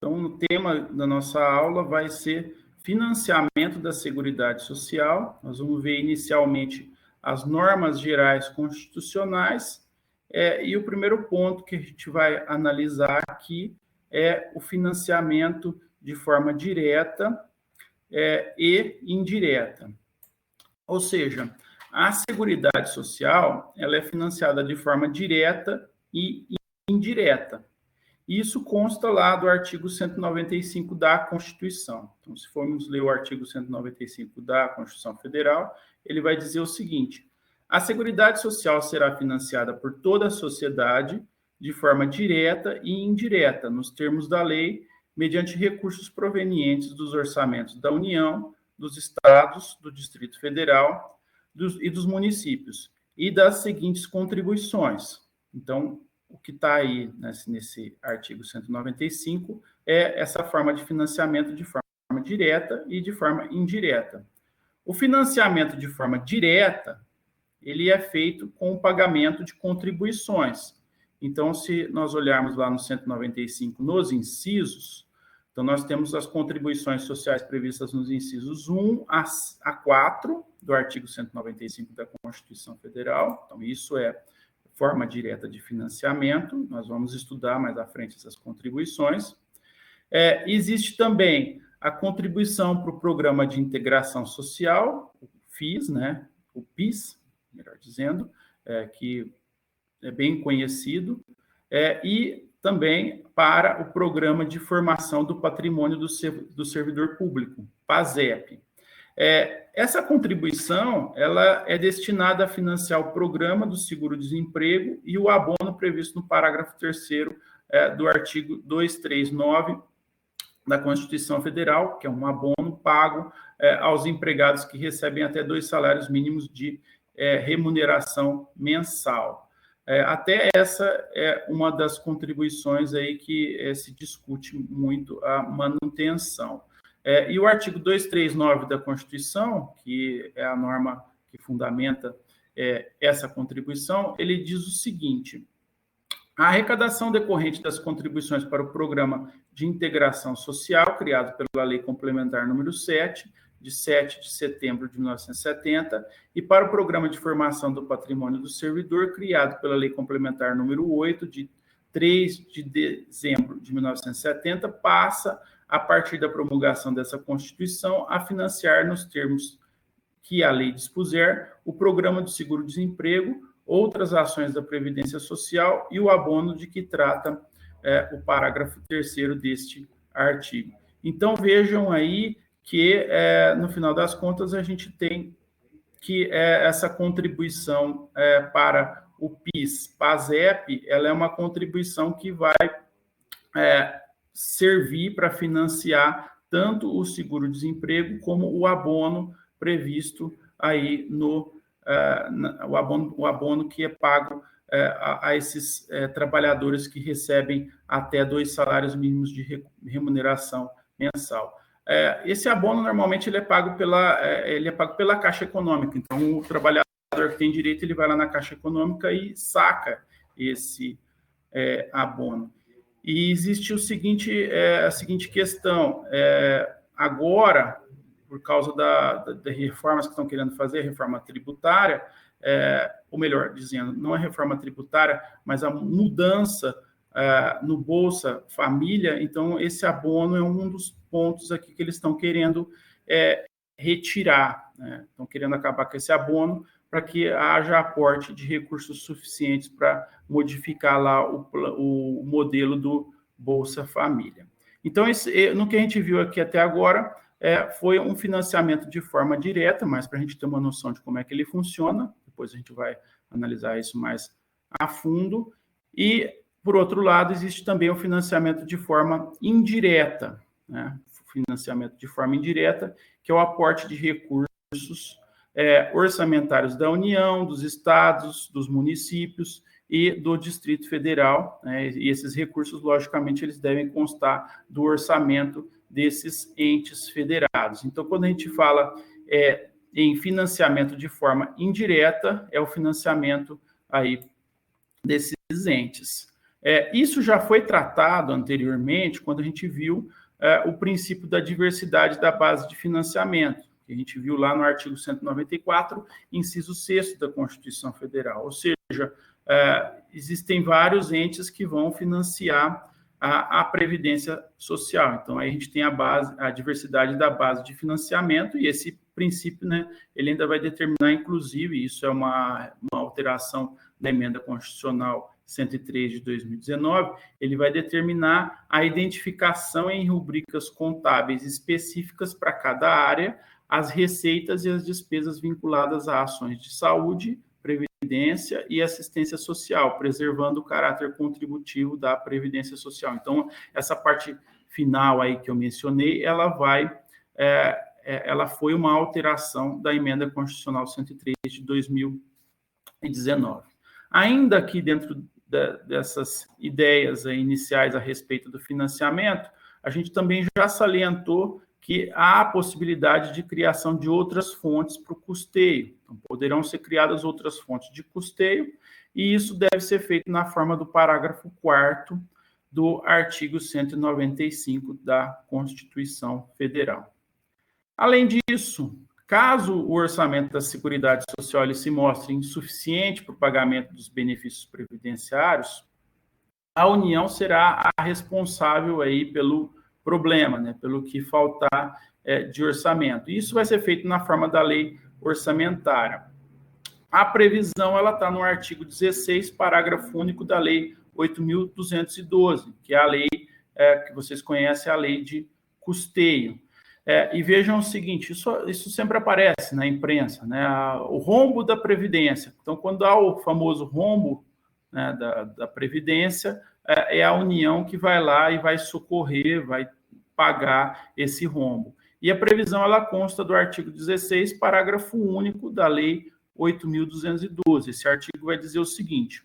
Então, o tema da nossa aula vai ser financiamento da Seguridade Social. Nós vamos ver inicialmente as normas gerais constitucionais, e o primeiro ponto que a gente vai analisar aqui é o financiamento de forma direta e indireta. Ou seja, a Seguridade Social ela é financiada de forma direta e indireta. Isso consta lá do artigo 195 da Constituição. Então, se formos ler o artigo 195 da Constituição Federal, ele vai dizer o seguinte: a Seguridade Social será financiada por toda a sociedade de forma direta e indireta, nos termos da lei, mediante recursos provenientes dos orçamentos da União, dos estados, do Distrito Federal e dos municípios, e das seguintes contribuições. Então, o que está aí nesse artigo 195 é essa forma de financiamento de forma direta e de forma indireta. O financiamento de forma direta, ele é feito com o pagamento de contribuições. Então, se nós olharmos lá no 195, nos incisos, então nós temos as contribuições sociais previstas nos incisos 1 a 4 do artigo 195 da Constituição Federal. Então, isso é forma direta de financiamento, nós vamos estudar mais à frente essas contribuições. Existe também a contribuição para o Programa de Integração Social, o FIS, né? O PIS, melhor dizendo, que é bem conhecido, e também para o Programa de Formação do Patrimônio do Servidor Público, PASEP. Essa contribuição ela é destinada a financiar o programa do seguro-desemprego e o abono previsto no parágrafo 3º do artigo 239 da Constituição Federal, que é um abono pago aos empregados que recebem até 2 salários mínimos de remuneração mensal. Até essa é uma das contribuições aí que se discute muito a manutenção. E o artigo 239 da Constituição, que é a norma que fundamenta essa contribuição, ele diz o seguinte: a arrecadação decorrente das contribuições para o Programa de Integração Social, criado pela Lei Complementar número 7, de 7 de setembro de 1970, e para o Programa de Formação do Patrimônio do Servidor, criado pela Lei Complementar número 8, de 3 de dezembro de 1970, passa, a partir da promulgação dessa Constituição, a financiar, nos termos que a lei dispuser, o Programa de Seguro-Desemprego, outras ações da Previdência Social e o abono de que trata o parágrafo 3º deste artigo. Então, vejam aí que, no final das contas, a gente tem que essa contribuição para o PIS, PASEP, ela é uma contribuição que vai servir para financiar tanto o seguro-desemprego como o abono previsto aí o abono que é pago a esses trabalhadores que recebem até 2 salários mínimos de remuneração mensal. Esse abono, normalmente, ele é pago pela Caixa Econômica. Então, o trabalhador que tem direito, ele vai lá na Caixa Econômica e saca esse abono. E existe a seguinte questão. Agora, por causa das reformas que estão querendo fazer, a reforma tributária, ou melhor dizendo, não a reforma tributária, mas a mudança no Bolsa Família, então esse abono é um dos pontos aqui que eles estão querendo retirar, né? Estão querendo acabar com esse abono para que haja aporte de recursos suficientes para modificar lá o modelo do Bolsa Família. Então, no que a gente viu aqui até agora, foi um financiamento de forma direta, mas para a gente ter uma noção de como é que ele funciona, depois a gente vai analisar isso mais a fundo. E, por outro lado, existe também o financiamento de forma indireta, né? Financiamento de forma indireta, que é o aporte de recursos orçamentários da União, dos estados, dos municípios e do Distrito Federal, né? E esses recursos, logicamente, eles devem constar do orçamento desses entes federados. Então, quando a gente fala em financiamento de forma indireta, é o financiamento aí desses entes. Isso já foi tratado anteriormente, quando a gente viu o princípio da diversidade da base de financiamento, que a gente viu lá no artigo 194, inciso 6º da Constituição Federal. Ou seja, existem vários entes que vão financiar a Previdência Social. Então, aí a gente tem a diversidade da base de financiamento, e esse princípio, né, ele ainda vai determinar, inclusive, isso é uma alteração da Emenda Constitucional 103 de 2019, ele vai determinar a identificação em rubricas contábeis específicas para cada área, as receitas e as despesas vinculadas a ações de saúde, previdência e assistência social, preservando o caráter contributivo da Previdência Social. Então, essa parte final aí que eu mencionei, ela foi uma alteração da Emenda Constitucional 103 de 2019. Ainda aqui dentro dessas ideias iniciais a respeito do financiamento, a gente também já salientou que há a possibilidade de criação de outras fontes para o custeio. Então, poderão ser criadas outras fontes de custeio, e isso deve ser feito na forma do parágrafo 4º do artigo 195 da Constituição Federal. Além disso, caso o orçamento da Seguridade Social ele se mostre insuficiente para o pagamento dos benefícios previdenciários, a União será a responsável aí pelo problema, né, pelo que faltar de orçamento. Isso vai ser feito na forma da lei orçamentária. A previsão ela está no artigo 16, parágrafo único da lei 8.212, que é a lei que vocês conhecem, a lei de custeio. E vejam o seguinte, isso sempre aparece na imprensa, né, o rombo da Previdência. Então, quando há o famoso rombo, né, da Previdência, é a União que vai lá e vai socorrer, vai pagar esse rombo. E a previsão ela consta do artigo 16, parágrafo único da lei 8.212. Esse artigo vai dizer o seguinte: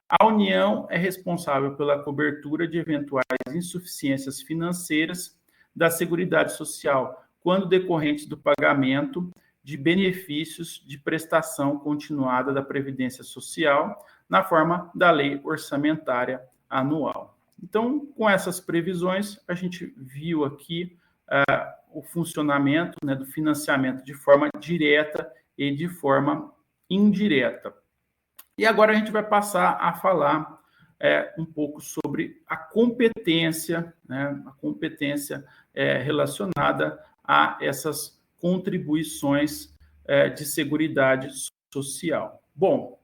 a União é responsável pela cobertura de eventuais insuficiências financeiras da Seguridade Social, quando decorrentes do pagamento de benefícios de prestação continuada da Previdência Social, na forma da lei orçamentária anual. Então, com essas previsões, a gente viu aqui o funcionamento, né, do financiamento de forma direta e de forma indireta. E agora a gente vai passar a falar um pouco sobre a competência, né, relacionada a essas contribuições de seguridade social. Bom,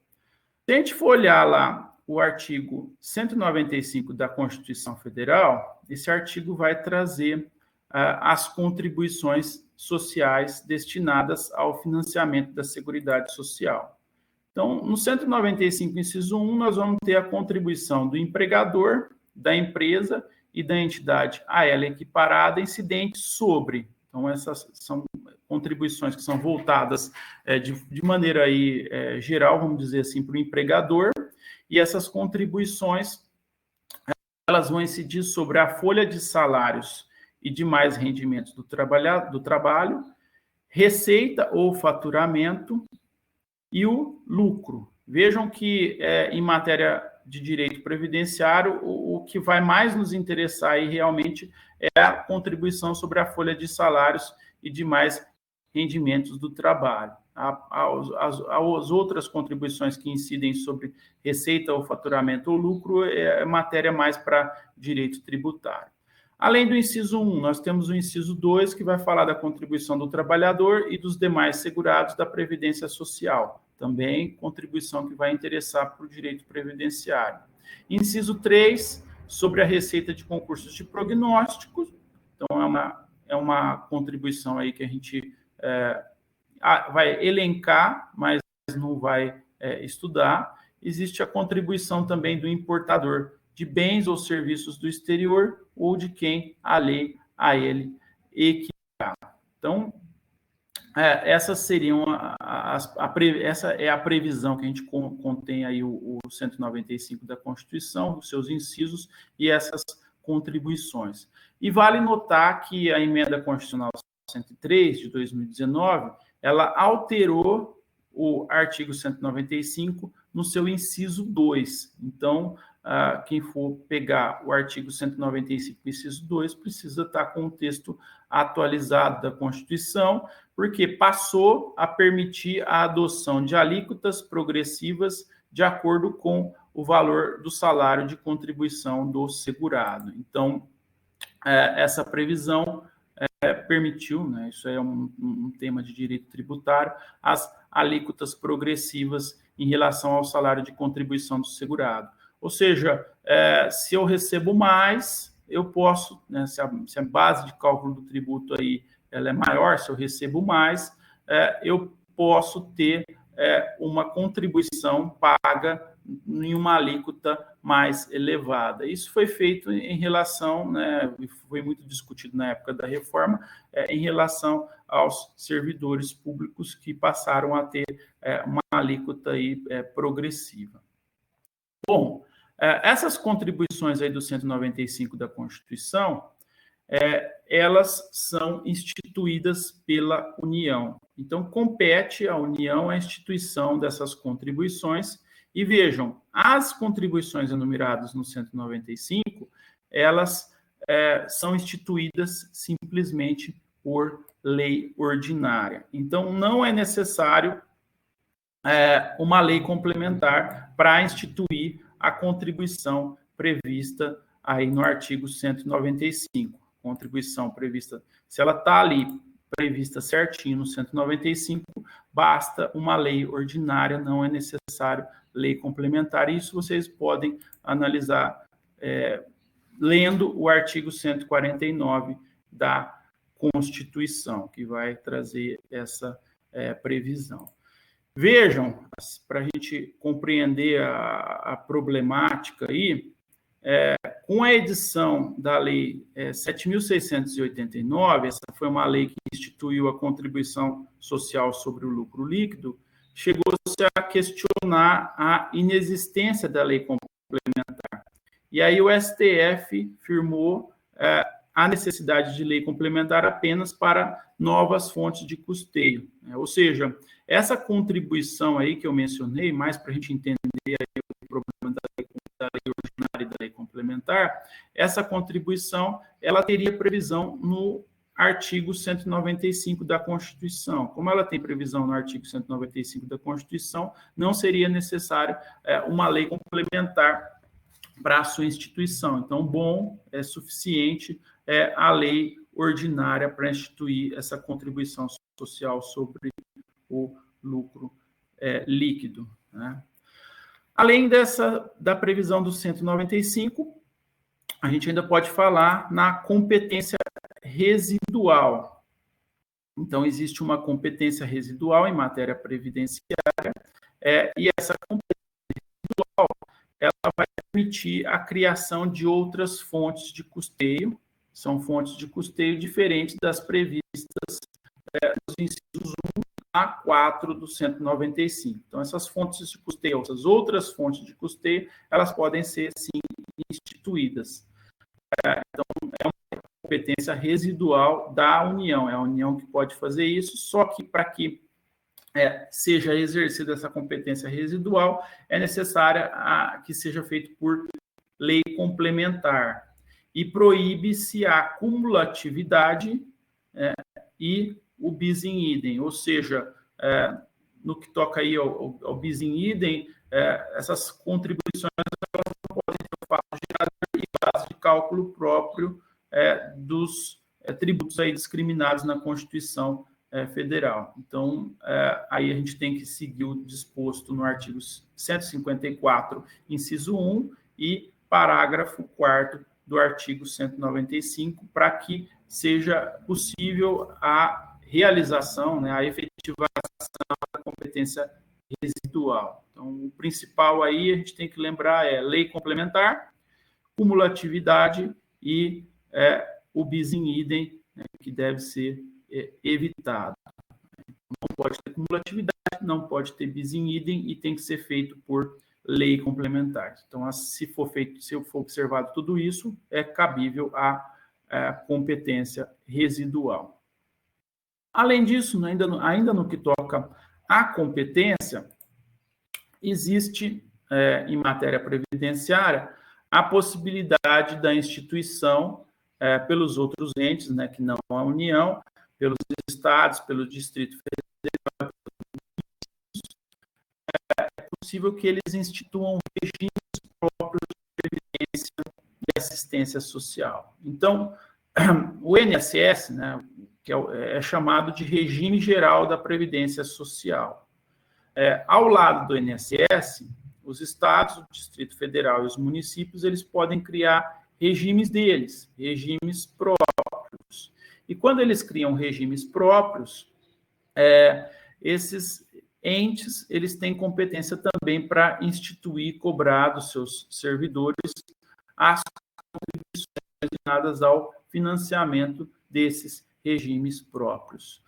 se a gente for olhar lá o artigo 195 da Constituição Federal, esse artigo vai trazer as contribuições sociais destinadas ao financiamento da Seguridade Social. Então, no 195, inciso 1, nós vamos ter a contribuição do empregador, da empresa e da entidade a ela equiparada incidente sobre. Então, essas são contribuições que são voltadas de maneira aí, geral, vamos dizer assim, para o empregador, e essas contribuições elas vão incidir sobre a folha de salários e demais rendimentos do trabalho, receita ou faturamento e o lucro. Vejam que, em matéria de direito previdenciário, o que vai mais nos interessar aí realmente é a contribuição sobre a folha de salários e demais rendimentos do trabalho. As outras contribuições que incidem sobre receita ou faturamento ou lucro é matéria mais para direito tributário. Além do inciso 1, nós temos o inciso 2, que vai falar da contribuição do trabalhador e dos demais segurados da Previdência Social. Também contribuição que vai interessar para o direito previdenciário. Inciso 3, sobre a receita de concursos de prognósticos. Então, é uma contribuição aí que a gente vai elencar, mas não vai estudar. Existe a contribuição também do importador de bens ou serviços do exterior ou de quem a lei a ele equiparar. Então, essas seriam essa é a previsão que a gente contém aí o 195 da Constituição, os seus incisos e essas contribuições. E vale notar que a Emenda Constitucional 103 de 2019, ela alterou o artigo 195 no seu inciso 2. Então, quem for pegar o artigo 195, inciso 2, precisa estar com o texto atualizado da Constituição, porque passou a permitir a adoção de alíquotas progressivas de acordo com o valor do salário de contribuição do segurado. Então, essa previsão permitiu, né, isso é um tema de direito tributário, as alíquotas progressivas em relação ao salário de contribuição do segurado. Ou seja, se eu recebo mais, eu posso, né, se a base de cálculo do tributo aí ela é maior, se eu recebo mais, eu posso ter uma contribuição paga em uma alíquota mais elevada. Isso foi feito em relação, né, foi muito discutido na época da reforma, em relação aos servidores públicos que passaram a ter uma alíquota aí, progressiva. Bom, essas contribuições aí do 195 da Constituição, elas são instituídas pela União. Então, compete à União a instituição dessas contribuições. E vejam, as contribuições enumeradas no 195, elas são instituídas simplesmente por lei ordinária. Então, não é necessário uma lei complementar para instituir a contribuição prevista aí no artigo 195. Contribuição prevista, se ela está ali prevista certinho no 195, basta uma lei ordinária, não é necessário lei complementar. Isso vocês podem analisar lendo o artigo 149 da Constituição, que vai trazer essa previsão. Vejam, para a gente compreender a problemática aí, com a edição da Lei 7.689, essa foi uma lei que instituiu a contribuição social sobre o lucro líquido, chegou-se a questionar a inexistência da lei complementar. E aí o STF firmou a necessidade de lei complementar apenas para novas fontes de custeio. Ou seja, essa contribuição aí que eu mencionei, mais para a gente entender aí o problema da lei ordinária e da lei complementar, essa contribuição ela teria previsão no artigo 195 da Constituição. Como ela tem previsão no artigo 195 da Constituição, não seria necessário uma lei complementar para a sua instituição. Então, bom, é suficiente a lei ordinária para instituir essa contribuição social sobre o lucro líquido, né? Além da previsão do 195, a gente ainda pode falar na competência residual. Então, existe uma competência residual em matéria previdenciária, e essa competência residual ela vai permitir a criação de outras fontes de custeio, são fontes de custeio diferentes das previstas nos incisos 1 a 4 do 195. Então, essas fontes de custeio, essas outras fontes de custeio, elas podem ser, sim, instituídas. Então, é uma competência residual da União, é a União que pode fazer isso, só que para que seja exercida essa competência residual, é necessária que seja feito por lei complementar. E proíbe-se a cumulatividade e o bis in idem, ou seja, no que toca aí ao bis in idem, essas contribuições elas não podem ter o fato gerador e base de cálculo próprio dos tributos aí discriminados na Constituição Federal. Então, aí a gente tem que seguir o disposto no artigo 154, inciso 1 e parágrafo 4º do artigo 195, para que seja possível a realização, né, a efetivação da competência residual. Então, o principal aí a gente tem que lembrar lei complementar, cumulatividade e o bis in idem, né, que deve ser evitado. Não pode ter cumulatividade, não pode ter bis in idem e tem que ser feito por lei complementar. Então, se for observado tudo isso, é cabível a competência residual. Além disso, ainda no que toca à competência, existe em matéria previdenciária, a possibilidade da instituição pelos outros entes, né, que não a União, pelos estados, pelo Distrito Federal, é possível que eles instituam regimes próprios de previdência e assistência social. Então, o INSS, né, que é chamado de Regime Geral da Previdência Social. Ao lado do INSS, os estados, o Distrito Federal e os municípios, eles podem criar regimes deles, regimes próprios. E quando eles criam regimes próprios, esses entes, eles têm competência também para instituir, cobrar dos seus servidores as contribuições destinadas ao financiamento desses regimes próprios.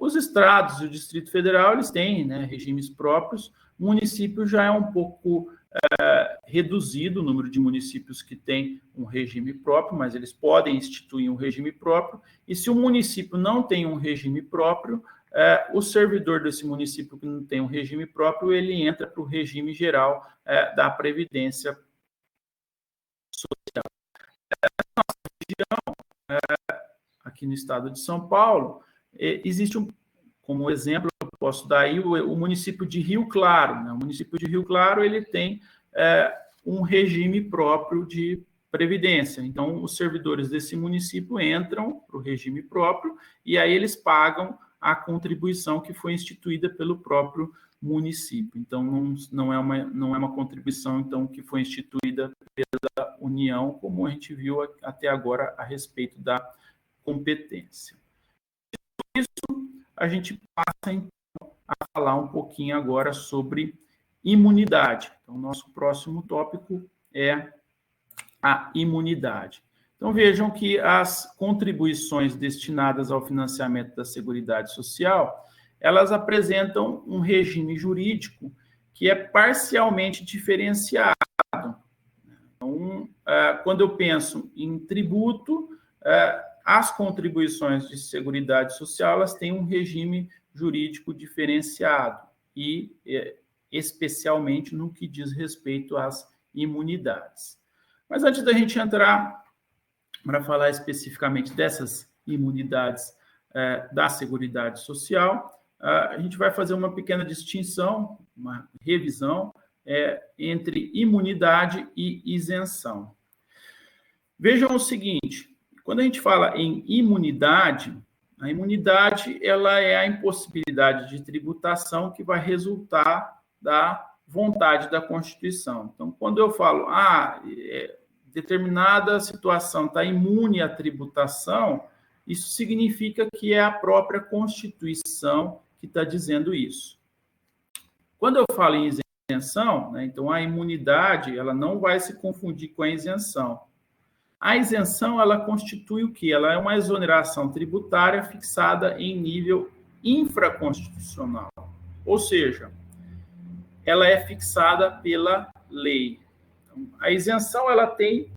Os estados e o Distrito Federal, eles têm, né, regimes próprios. O município já é um pouco reduzido o número de municípios que têm um regime próprio, mas eles podem instituir um regime próprio. E se o município não tem um regime próprio, o servidor desse município que não tem um regime próprio, ele entra para o regime geral da Previdência Social. Na nossa região, aqui no estado de São Paulo, existe como exemplo, eu posso dar aí o município de Rio Claro. Né? O município de Rio Claro, ele tem um regime próprio de previdência. Então, os servidores desse município entram para o regime próprio e aí eles pagam a contribuição que foi instituída pelo próprio município. Então, não é uma contribuição então, que foi instituída pela União, como a gente viu até agora a respeito da competência. Isso, a gente passa, então, a falar um pouquinho agora sobre imunidade. Então, o nosso próximo tópico é a imunidade. Então, vejam que as contribuições destinadas ao financiamento da Seguridade Social, elas apresentam um regime jurídico que é parcialmente diferenciado. Então, quando eu penso em tributo, as contribuições de Seguridade Social, elas têm um regime jurídico diferenciado e, especialmente, no que diz respeito às imunidades. Mas antes da gente entrar para falar especificamente dessas imunidades da Seguridade Social, a gente vai fazer uma pequena distinção, uma revisão entre imunidade e isenção. Vejam o seguinte, quando a gente fala em imunidade, a imunidade ela é a impossibilidade de tributação que vai resultar da vontade da Constituição. Então, quando eu falo, determinada situação está imune à tributação, isso significa que é a própria Constituição que está dizendo isso. Quando eu falo em isenção, né, então a imunidade ela não vai se confundir com a isenção. A isenção, ela constitui o quê? Ela é uma exoneração tributária fixada em nível infraconstitucional. Ou seja, ela é fixada pela lei. Então, a isenção, ela tem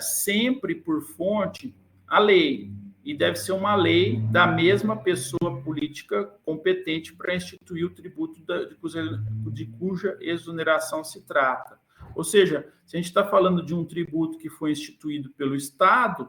sempre por fonte a lei. E deve ser uma lei da mesma pessoa política competente para instituir o tributo de cuja exoneração se trata. Ou seja, se a gente está falando de um tributo que foi instituído pelo Estado,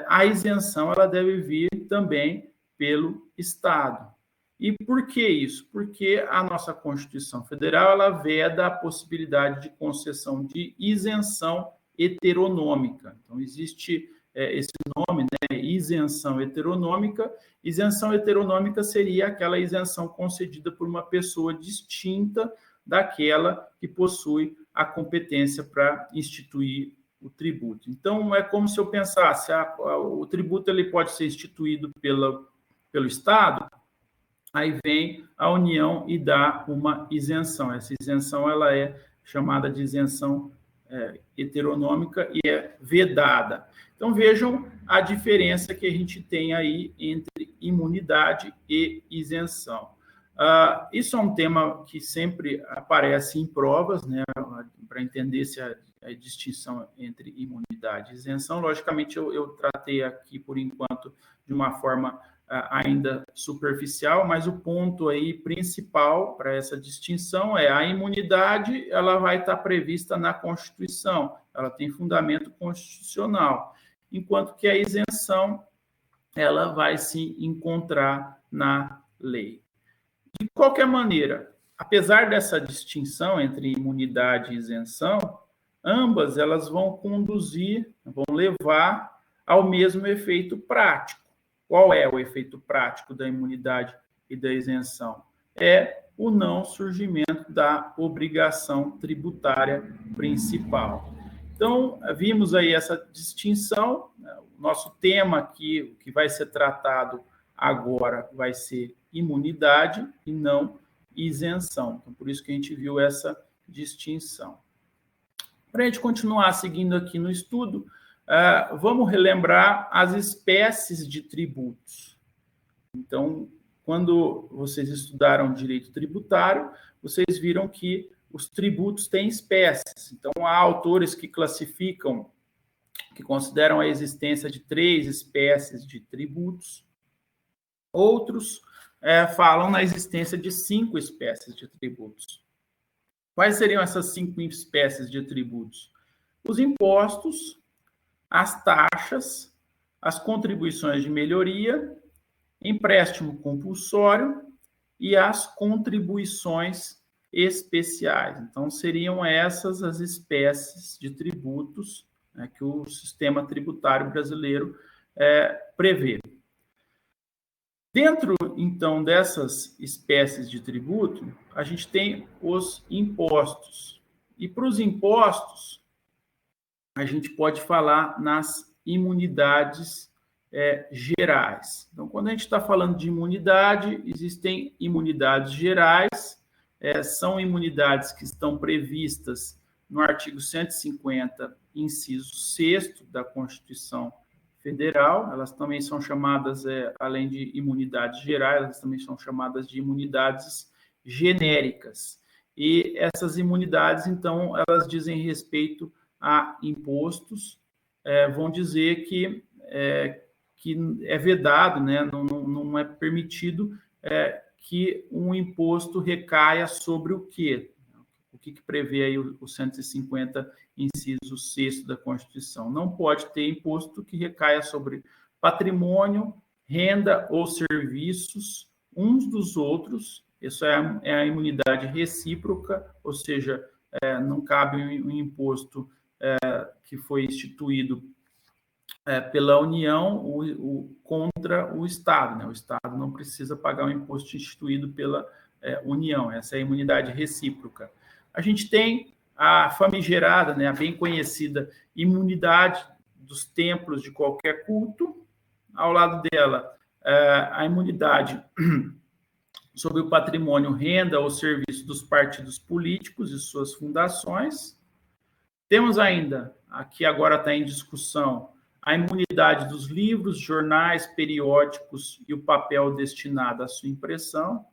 a isenção ela deve vir também pelo Estado. E por que isso? Porque a nossa Constituição Federal ela veda a possibilidade de concessão de isenção heteronômica. Então, existe esse nome, né, isenção heteronômica. Isenção heteronômica seria aquela isenção concedida por uma pessoa distinta daquela que possui a competência para instituir o tributo. Então, é como se eu pensasse, o tributo ele pode ser instituído pelo Estado, aí vem a União e dá uma isenção. Essa isenção ela é chamada de isenção heteronômica e é vedada. Então, vejam a diferença que a gente tem aí entre imunidade e isenção. Isso é um tema que sempre aparece em provas, né, para entender se a distinção entre imunidade e isenção. Logicamente, eu tratei aqui, por enquanto, de uma forma ainda superficial, mas o ponto aí principal para essa distinção é a imunidade, ela vai estar prevista na Constituição, ela tem fundamento constitucional, enquanto que a isenção, ela vai se encontrar na lei. De qualquer maneira, apesar dessa distinção entre imunidade e isenção, ambas elas vão conduzir, vão levar ao mesmo efeito prático. Qual é o efeito prático da imunidade e da isenção? É o não surgimento da obrigação tributária principal. Então, vimos aí essa distinção. O nosso tema aqui, o que vai ser tratado agora, vai ser imunidade e não isenção. Então, por isso que a gente viu essa distinção. Para a gente continuar seguindo aqui no estudo, vamos relembrar as espécies de tributos. Então, quando vocês estudaram direito tributário, vocês viram que os tributos têm espécies. Então, há autores que classificam, que consideram a existência de 3 espécies de tributos. Outros falam na existência de 5 espécies de tributos. Quais seriam essas 5 espécies de tributos? Os impostos, as taxas, as contribuições de melhoria, empréstimo compulsório e as contribuições especiais. Então, seriam essas as espécies de tributos, né, que o sistema tributário brasileiro prevê. Dentro, então, dessas espécies de tributo, a gente tem os impostos. E para os impostos, a gente pode falar nas imunidades gerais. Então, quando a gente está falando de imunidade, existem imunidades gerais, são imunidades que estão previstas no artigo 150, inciso 6º da Constituição Federal. Elas também são chamadas, além de imunidades gerais, elas também são chamadas de imunidades genéricas. E essas imunidades, então, elas dizem respeito a impostos, vão dizer que é vedado, né? Não é permitido que um imposto recaia sobre o quê? O que prevê aí o 150, inciso 6º da Constituição? Não pode ter imposto que recaia sobre patrimônio, renda ou serviços uns dos outros. Isso é a imunidade recíproca, ou seja, não cabe um imposto que foi instituído pela União contra o Estado, né? O Estado não precisa pagar um imposto instituído pela União. Essa é a imunidade recíproca. A gente tem a famigerada, né, a bem conhecida imunidade dos templos de qualquer culto. Ao lado dela, a imunidade sobre o patrimônio, renda ou serviço dos partidos políticos e suas fundações. Temos ainda, aqui agora está em discussão, a imunidade dos livros, jornais, periódicos e o papel destinado à sua impressão.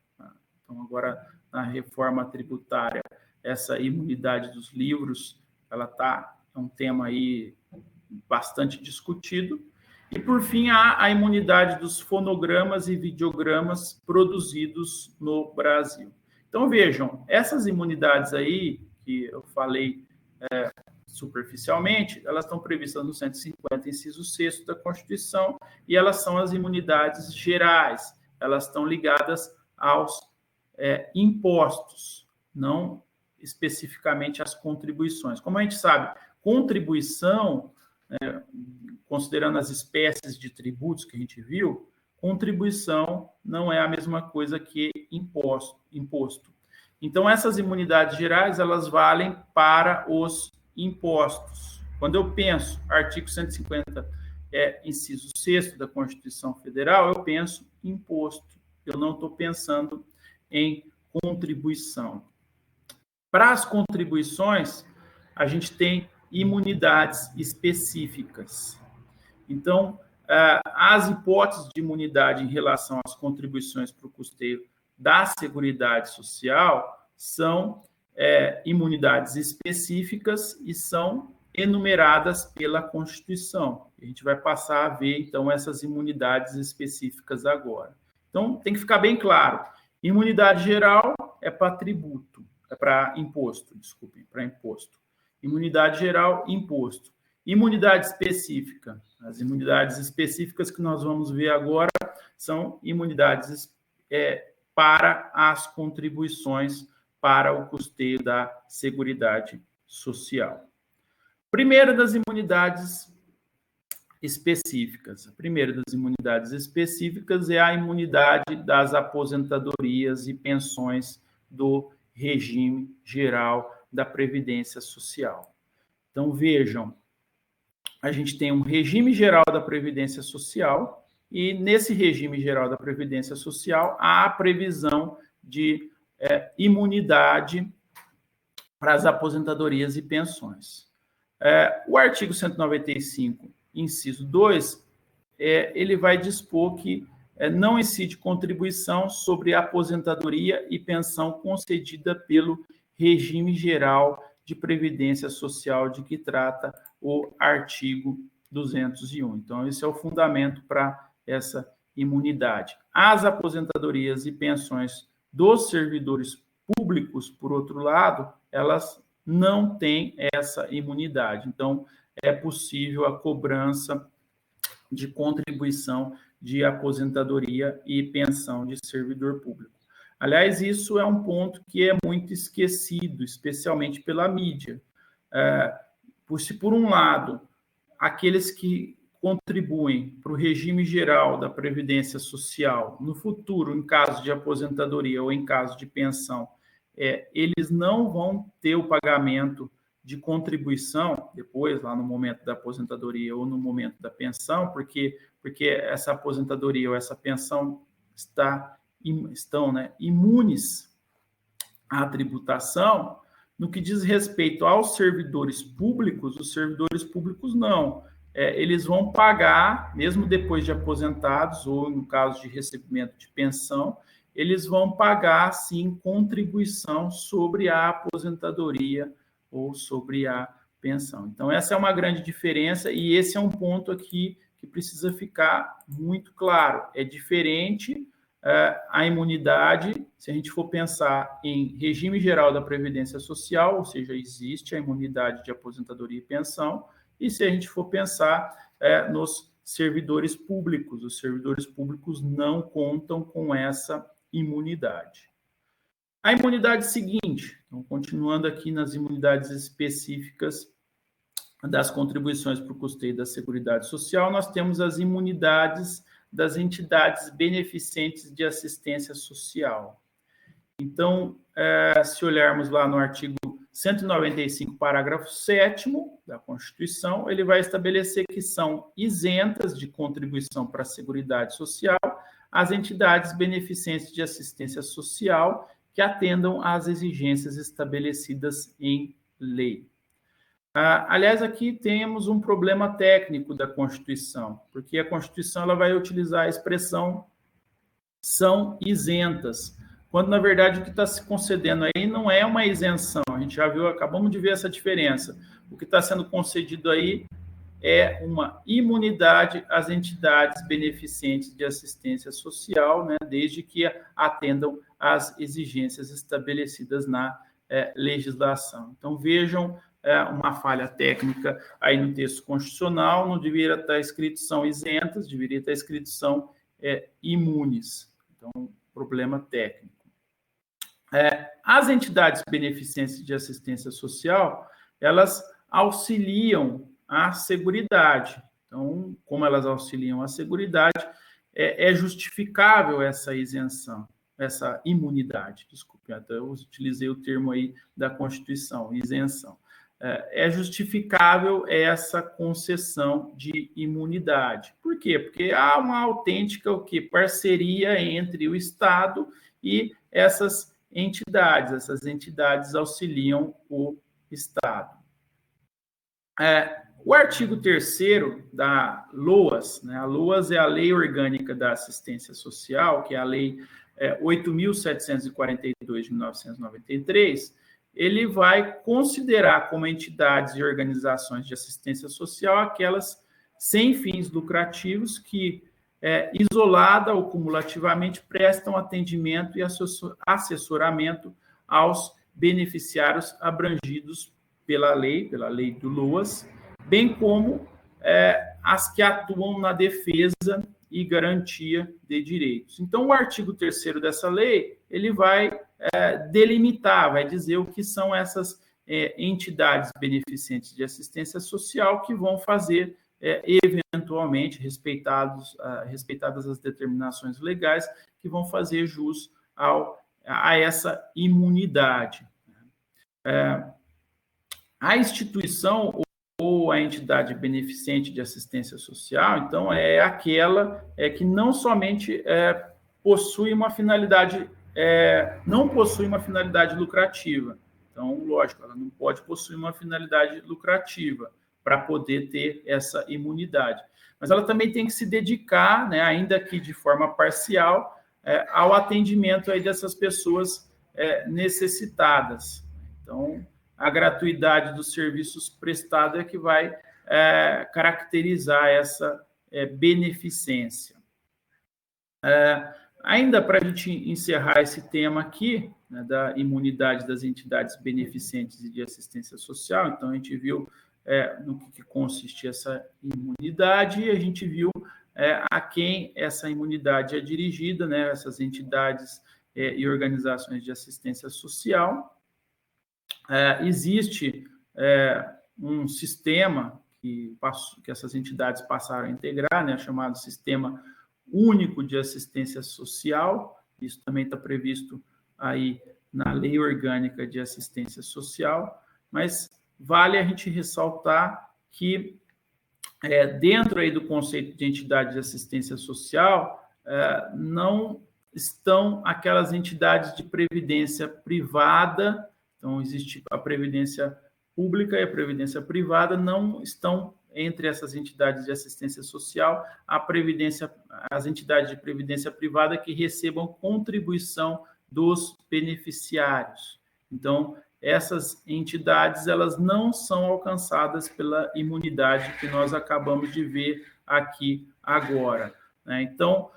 Então, agora, na reforma tributária, essa imunidade dos livros, ela é um tema aí bastante discutido. E, por fim, há a imunidade dos fonogramas e videogramas produzidos no Brasil. Então, vejam, essas imunidades aí, que eu falei superficialmente, elas estão previstas no 150, inciso 6º da Constituição, e elas são as imunidades gerais. Elas estão ligadas aos impostos, não especificamente às contribuições. Como a gente sabe, contribuição, considerando as espécies de tributos que a gente viu, contribuição não é a mesma coisa que imposto. Então, essas imunidades gerais, elas valem para os impostos. Quando eu penso artigo 150, inciso 6º da Constituição Federal, eu penso imposto. Eu não estou pensando em contribuição. Para as contribuições, a gente tem imunidades específicas. Então, as hipóteses de imunidade em relação às contribuições para o custeio da Seguridade Social são imunidades específicas e são enumeradas pela Constituição. A gente vai passar a ver, então, essas imunidades específicas agora. Então, tem que ficar bem claro. Imunidade geral é para tributo, é para imposto, desculpem, para imposto. Imunidade geral, imposto. Imunidade específica. As imunidades específicas que nós vamos ver agora são imunidades para as contribuições para o custeio da Seguridade Social. Primeira das imunidades específicas. A primeira das imunidades específicas é a imunidade das aposentadorias e pensões do regime geral da Previdência Social. Então, vejam, a gente tem um regime geral da Previdência Social e, nesse regime geral da Previdência Social, há a previsão de imunidade para as aposentadorias e pensões. O artigo 195, inciso 2, ele vai dispor que não incide contribuição sobre aposentadoria e pensão concedida pelo regime geral de Previdência Social de que trata o artigo 201. Então, esse é o fundamento para essa imunidade. As aposentadorias e pensões dos servidores públicos, por outro lado, elas não têm essa imunidade. Então, é possível a cobrança de contribuição de aposentadoria e pensão de servidor público. Aliás, isso é um ponto que é muito esquecido, especialmente pela mídia. Se, por um lado, aqueles que contribuem para o regime geral da Previdência Social, no futuro, em caso de aposentadoria ou em caso de pensão, eles não vão ter o pagamento de contribuição, depois, lá no momento da aposentadoria ou no momento da pensão, porque essa aposentadoria ou essa pensão estão imunes à tributação. No que diz respeito aos servidores públicos, os servidores públicos não. Eles vão pagar, mesmo depois de aposentados, ou no caso de recebimento de pensão, eles vão pagar, sim, contribuição sobre a aposentadoria ou sobre a pensão. Então, essa é uma grande diferença e esse é um ponto aqui que precisa ficar muito claro. É diferente a imunidade, se a gente for pensar em regime geral da Previdência Social, ou seja, existe a imunidade de aposentadoria e pensão, e se a gente for pensar nos servidores públicos, os servidores públicos não contam com essa imunidade. A imunidade seguinte, então, continuando aqui nas imunidades específicas das contribuições para o custeio da Seguridade Social, nós temos as imunidades das entidades beneficentes de assistência social. Então, se olharmos lá no artigo 195, parágrafo 7º da Constituição, ele vai estabelecer que são isentas de contribuição para a Seguridade Social as entidades beneficentes de assistência social que atendam às exigências estabelecidas em lei. Aliás, aqui temos um problema técnico da Constituição, porque a Constituição ela vai utilizar a expressão são isentas, quando, na verdade, o que está se concedendo aí não é uma isenção. A gente já viu, acabamos de ver essa diferença. O que está sendo concedido aí é uma imunidade às entidades beneficentes de assistência social, né, desde que atendam às exigências estabelecidas na legislação. Então, vejam uma falha técnica aí no texto constitucional, não deveria estar escrito são isentas, deveria estar escrito são imunes. Então, problema técnico. As entidades beneficentes de assistência social, elas auxiliam a Seguridade. Então, como elas auxiliam a Seguridade, é justificável essa isenção, essa imunidade. Desculpe, até eu utilizei o termo aí da Constituição, isenção. É justificável essa concessão de imunidade. Por quê? Porque há uma autêntica parceria entre o Estado e essas entidades. Essas entidades auxiliam o Estado. O artigo 3º da LOAS, né? A LOAS é a Lei Orgânica da Assistência Social, que é a Lei 8.742 de 1993, ele vai considerar como entidades e organizações de assistência social aquelas sem fins lucrativos que, isolada ou cumulativamente, prestam atendimento e assessoramento aos beneficiários abrangidos pela lei do LOAS, bem como as que atuam na defesa e garantia de direitos. Então, o artigo 3º dessa lei, ele vai delimitar, vai dizer o que são essas entidades beneficentes de assistência social que vão fazer, eventualmente, respeitadas as determinações legais, que vão fazer jus a essa imunidade. A instituição ou a entidade beneficente de assistência social, então, é aquela que não somente possui uma finalidade, não possui uma finalidade lucrativa. Então, lógico, ela não pode possuir uma finalidade lucrativa para poder ter essa imunidade. Mas ela também tem que se dedicar, né, ainda que de forma parcial, ao atendimento aí dessas pessoas necessitadas. Então, a gratuidade dos serviços prestados é que vai caracterizar essa beneficência. Ainda para a gente encerrar esse tema aqui, né, da imunidade das entidades beneficentes e de assistência social, então a gente viu no que consiste essa imunidade e a gente viu a quem essa imunidade é dirigida, né, essas entidades e organizações de assistência social. Existe um sistema que essas entidades passaram a integrar, né, chamado Sistema Único de Assistência Social. Isso também está previsto aí na Lei Orgânica de Assistência Social, mas vale a gente ressaltar que dentro aí do conceito de entidade de assistência social não estão aquelas entidades de previdência privada. Então, existe a previdência pública e a previdência privada, não estão entre essas entidades de assistência social as entidades de previdência privada que recebam contribuição dos beneficiários. Então, essas entidades, elas não são alcançadas pela imunidade que nós acabamos de ver aqui agora, né? Então,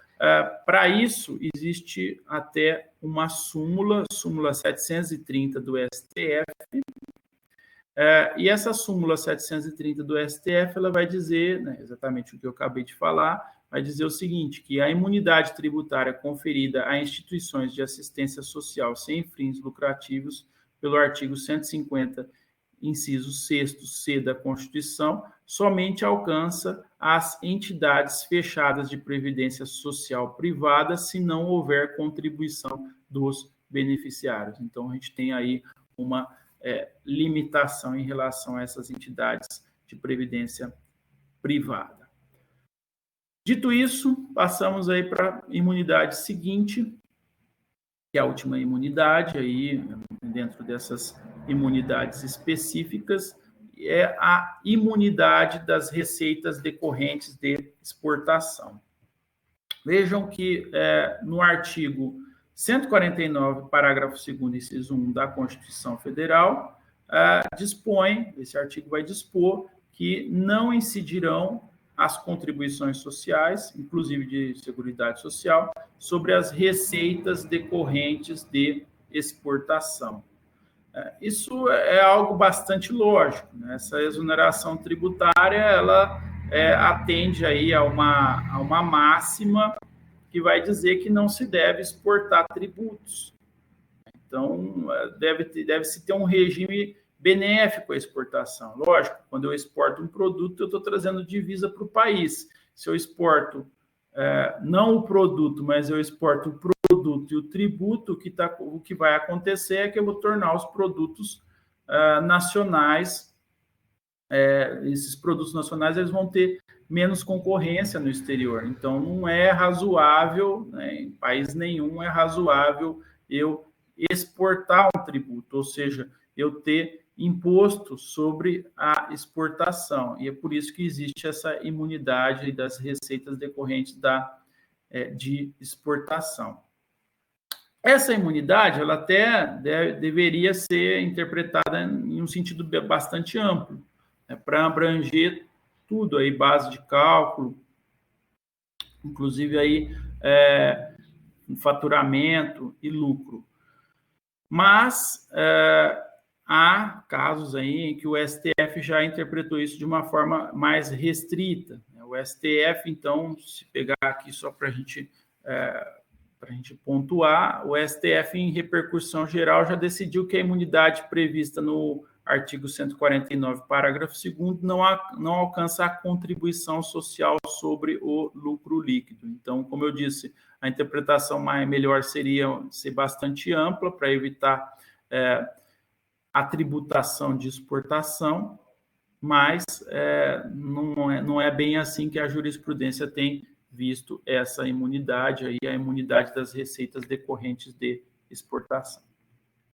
para isso, existe até uma súmula 730 do STF, e essa súmula 730 do STF, ela vai dizer, né, exatamente o que eu acabei de falar, vai dizer o seguinte, que a imunidade tributária conferida a instituições de assistência social sem fins lucrativos, pelo artigo 150, inciso 6º-C da Constituição, somente alcança as entidades fechadas de previdência social privada, se não houver contribuição dos beneficiários. Então, a gente tem aí uma limitação em relação a essas entidades de previdência privada. Dito isso, passamos aí para a imunidade seguinte, que é a última imunidade, aí, dentro dessas imunidades específicas, é a imunidade das receitas decorrentes de exportação. Vejam que no artigo 149, parágrafo 2º, inciso 1 da Constituição Federal, esse artigo vai dispor que não incidirão as contribuições sociais, inclusive de Seguridade Social, sobre as receitas decorrentes de exportação. Isso é algo bastante lógico, né? Essa exoneração tributária, ela atende aí a uma máxima que vai dizer que não se deve exportar tributos. Então, deve-se ter um regime benéfico à exportação. Lógico, quando eu exporto um produto, eu estou trazendo divisa para o país. Se eu exporto não o produto, mas eu exporto o produto e o tributo, o que vai acontecer é que eu vou tornar os produtos nacionais, esses produtos nacionais, eles vão ter menos concorrência no exterior. Então, não é razoável, né, em país nenhum é razoável eu exportar um tributo, ou seja, eu ter imposto sobre a exportação. E é por isso que existe essa imunidade das receitas decorrentes de exportação. Essa imunidade, ela até deveria ser interpretada em um sentido bastante amplo, né, para abranger tudo aí, base de cálculo, inclusive aí faturamento e lucro. Mas há casos aí em que o STF já interpretou isso de uma forma mais restrita. O STF, então, se pegar aqui só para a gente pontuar, o STF, em repercussão geral, já decidiu que a imunidade prevista no artigo 149, parágrafo 2º, não alcança a contribuição social sobre o lucro líquido. Então, como eu disse, a interpretação melhor seria ser bastante ampla para evitar a tributação de exportação, mas não é bem assim que a jurisprudência tem visto essa imunidade, aí, a imunidade das receitas decorrentes de exportação.